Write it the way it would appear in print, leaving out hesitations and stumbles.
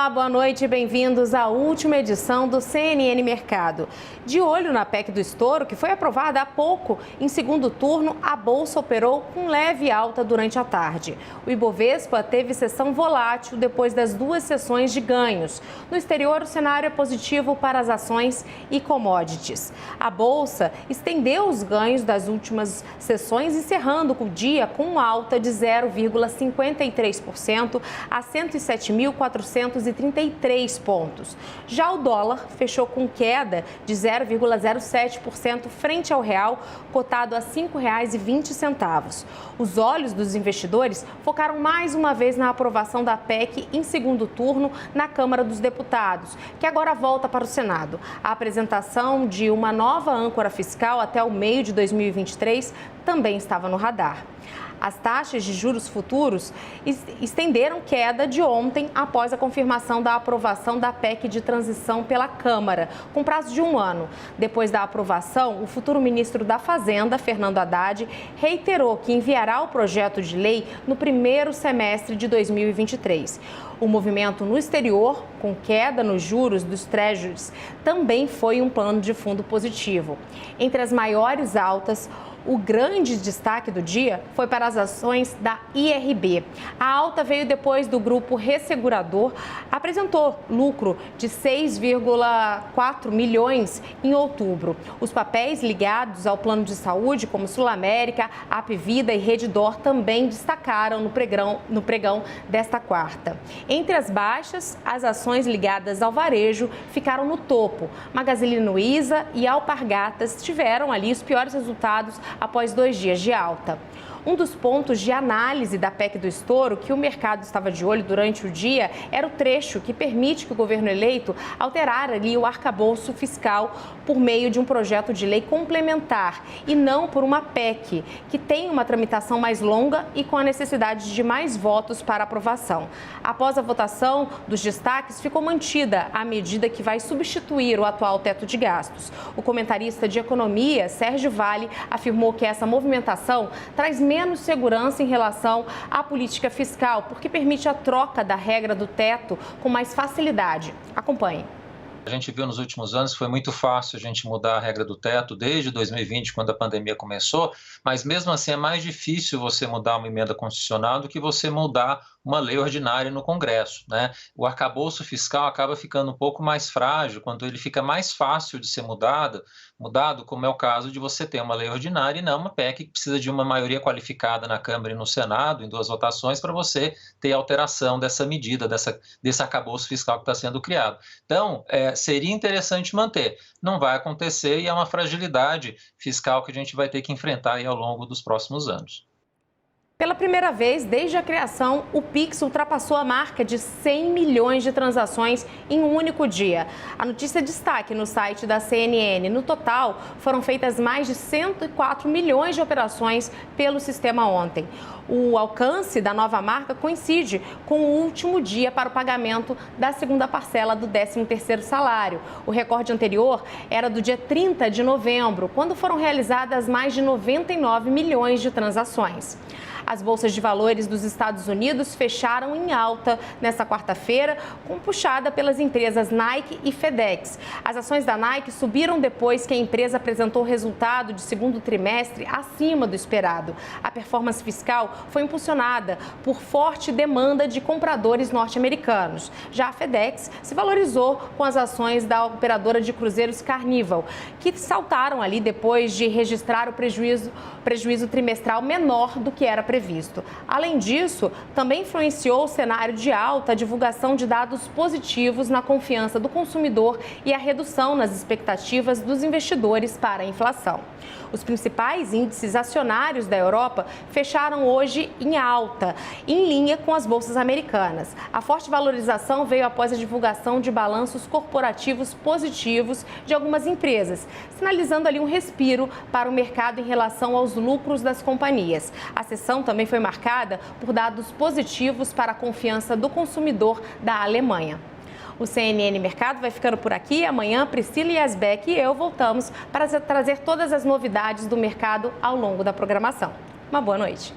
Olá, boa noite e bem-vindos à última edição do CNN Mercado. De olho na PEC do estouro, que foi aprovada há pouco, em segundo turno, a Bolsa operou com leve alta durante a tarde. O Ibovespa teve sessão volátil depois das duas sessões de ganhos. No exterior, o cenário é positivo para as ações e commodities. A Bolsa estendeu os ganhos das últimas sessões, encerrando o dia com alta de 0,53% a 107.433 pontos. Já o dólar fechou com queda de 0,07% frente ao real, cotado a R$ 5,20. Os olhos dos investidores focaram mais uma vez na aprovação da PEC em segundo turno na Câmara dos Deputados, que agora volta para o Senado. A apresentação de uma nova âncora fiscal até o meio de 2023 também estava no radar. As taxas de juros futuros estenderam queda de ontem após a confirmação da aprovação da PEC de transição pela Câmara, com prazo de 1 ano. Depois da aprovação, o futuro ministro da Fazenda, Fernando Haddad, reiterou que enviará o projeto de lei no primeiro semestre de 2023. O movimento no exterior, com queda nos juros dos treasuries, também foi um plano de fundo positivo. Entre as maiores altas, o grande destaque do dia foi para as ações da IRB. A alta veio depois do grupo ressegurador apresentou lucro de 6,4 milhões em outubro. Os papéis ligados ao plano de saúde, como Sul América, Apvida e Redditor, também destacaram no pregão desta quarta. Entre as baixas, as ações ligadas ao varejo ficaram no topo. Magazine Luiza e Alpargatas tiveram ali os piores resultados após 2 dias de alta. Um dos pontos de análise da PEC do estouro que o mercado estava de olho durante o dia era o trecho que permite que o governo eleito alterar ali o arcabouço fiscal por meio de um projeto de lei complementar e não por uma PEC, que tem uma tramitação mais longa e com a necessidade de mais votos para aprovação. Após a votação dos destaques, ficou mantida a medida que vai substituir o atual teto de gastos. O comentarista de economia, Sérgio Vale, afirmou que essa movimentação traz menos segurança em relação à política fiscal, porque permite a troca da regra do teto com mais facilidade. Acompanhe. A gente viu nos últimos anos que foi muito fácil a gente mudar a regra do teto desde 2020, quando a pandemia começou, mas mesmo assim é mais difícil você mudar uma emenda constitucional do que você mudar uma lei ordinária no Congresso, né? O arcabouço fiscal acaba ficando um pouco mais frágil quando ele fica mais fácil de ser mudado, como é o caso de você ter uma lei ordinária e não uma PEC que precisa de uma maioria qualificada na Câmara e no Senado, em 2 votações, para você ter alteração dessa medida, desse arcabouço fiscal que está sendo criado. Então, seria interessante manter. Não vai acontecer e é uma fragilidade fiscal que a gente vai ter que enfrentar aí ao longo dos próximos anos. Pela primeira vez desde a criação, o Pix ultrapassou a marca de 100 milhões de transações em um único dia. A notícia destaque no site da CNN. No total, foram feitas mais de 104 milhões de operações pelo sistema ontem. O alcance da nova marca coincide com o último dia para o pagamento da segunda parcela do 13º salário. O recorde anterior era do dia 30 de novembro, quando foram realizadas mais de 99 milhões de transações. As bolsas de valores dos Estados Unidos fecharam em alta nesta quarta-feira, com puxada pelas empresas Nike e FedEx. As ações da Nike subiram depois que a empresa apresentou resultado de segundo trimestre acima do esperado. A performance fiscal foi impulsionada por forte demanda de compradores norte-americanos. Já a FedEx se valorizou com as ações da operadora de cruzeiros Carnival, que saltaram ali depois de registrar o prejuízo trimestral menor do que era previsto. Além disso, também influenciou o cenário de alta a divulgação de dados positivos na confiança do consumidor e a redução nas expectativas dos investidores para a inflação. Os principais índices acionários da Europa fecharam hoje em alta, em linha com as bolsas americanas. A forte valorização veio após a divulgação de balanços corporativos positivos de algumas empresas, sinalizando ali um respiro para o mercado em relação aos lucros das companhias. A sessão também foi marcada por dados positivos para a confiança do consumidor da Alemanha. O CNN Mercado vai ficando por aqui. Amanhã, Priscila Yazbek e eu voltamos para trazer todas as novidades do mercado ao longo da programação. Uma boa noite.